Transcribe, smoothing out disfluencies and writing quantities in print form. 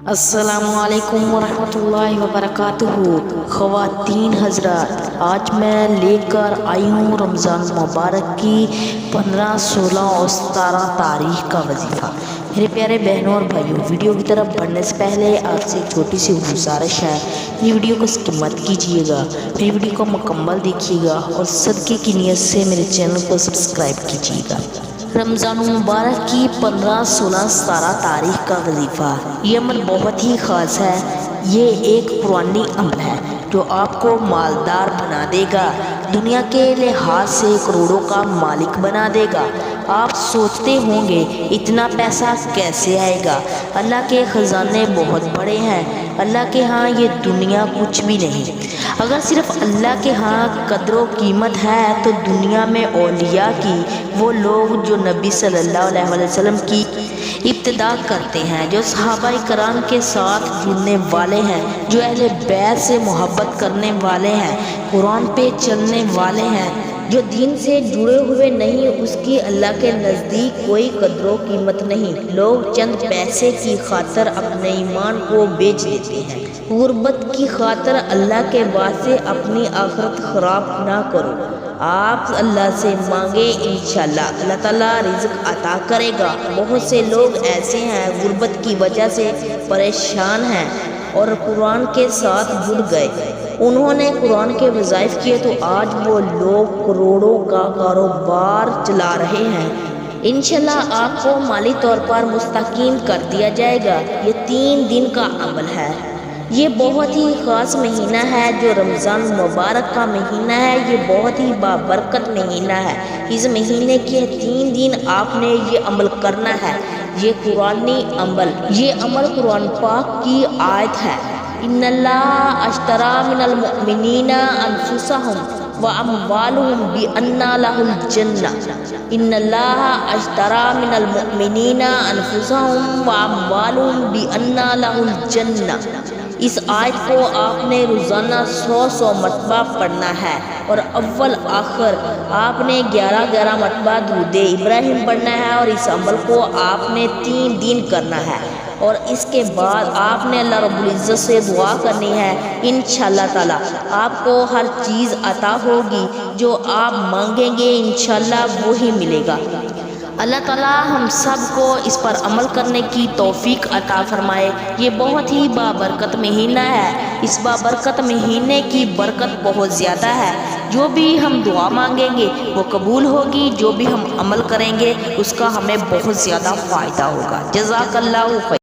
السلام علیکم ورحمۃ اللہ وبرکاتہ۔ خواتین حضرات، آج میں لے کر آئی ہوں رمضان مبارک کی 15، 16 اور 17 تاریخ کا وظیفہ۔ میرے پیارے بہنوں اور بھائیوں، ویڈیو کی طرف بڑھنے سے پہلے آپ سے ایک چھوٹی سی گزارش ہے، یہ ویڈیو کو اسکپ مت کیجیے گا، میری ویڈیو کو مکمل دیکھیے گا اور صدقے کی نیت سے میرے چینل کو سبسکرائب کیجیے گا۔ رمضان مبارک کی 15، 16، 17 تاریخ کا وظیفہ، یہ عمل بہت ہی خاص ہے۔ یہ ایک قرآنی عمل ہے جو آپ کو مالدار بنا دے گا، دنیا کے لحاظ سے کروڑوں کا مالک بنا دے گا۔ آپ سوچتے ہوں گے اتنا پیسہ کیسے آئے گا؟ اللہ کے خزانے بہت بڑے ہیں، اللہ کے ہاں یہ دنیا کچھ بھی نہیں۔ اگر صرف اللہ کے ہاں قدر و قیمت ہے تو دنیا میں اولیاء کی، وہ لوگ جو نبی صلی اللہ علیہ وسلم کی ابتدا کرتے ہیں، جو صحابہ کرام کے ساتھ جڑنے والے ہیں، جو اہل بیت سے محبت کرنے والے ہیں، قرآن پہ چلنے والے ہیں، جو دین سے جڑے ہوئے نہیں، اس کی اللہ کے نزدیک کوئی قدر و قیمت نہیں۔ لوگ چند پیسے کی خاطر اپنے ایمان کو بیچ دیتے ہیں۔ غربت کی خاطر اللہ کے واسطے اپنی آخرت خراب نہ کرو۔ آپ اللہ سے مانگے، انشاءاللہ اللہ تعالیٰ رزق عطا کرے گا۔ بہت سے لوگ ایسے ہیں غربت کی وجہ سے پریشان ہیں اور قرآن کے ساتھ جڑ گئے، انہوں نے قرآن کے وظائف کیے تو آج وہ لوگ کروڑوں کا کاروبار چلا رہے ہیں۔ انشاءاللہ آپ کو مالی طور پر مستحکم کر دیا جائے گا۔ یہ 3 دن کا عمل ہے۔ یہ بہت ہی خاص مہینہ ہے جو رمضان مبارک کا مہینہ ہے، یہ بہت ہی بابرکت مہینہ ہے۔ اس مہینے کے 3 دن آپ نے یہ عمل کرنا ہے۔ یہ قرآنی عمل، یہ عمل قرآن پاک کی آیت ہے۔ ان اللہ اشتری من المؤمنین انفسهم واموالهم بان لهم الجنہ۔ ان اللہ اشتری من المؤمنین انفسهم واموالهم بان لهم الجنہ۔ اس آیت کو آپ نے روزانہ 100 مرتبہ پڑھنا ہے اور اول آخر آپ نے 11 مرتبہ درود ابراہیم پڑھنا ہے، اور اس عمل کو آپ نے 3 دن کرنا ہے، اور اس کے بعد آپ نے اللہ رب العزت سے دعا کرنی ہے۔ انشاءاللہ تعالی آپ کو ہر چیز عطا ہوگی، جو آپ مانگیں گے انشاءاللہ وہی ملے گا۔ اللہ تعالیٰ ہم سب کو اس پر عمل کرنے کی توفیق عطا فرمائے۔ یہ بہت ہی بابرکت مہینہ ہے، اس بابرکت مہینے کی برکت بہت زیادہ ہے۔ جو بھی ہم دعا مانگیں گے وہ قبول ہوگی، جو بھی ہم عمل کریں گے اس کا ہمیں بہت زیادہ فائدہ ہوگا۔ جزاک اللہ خیر۔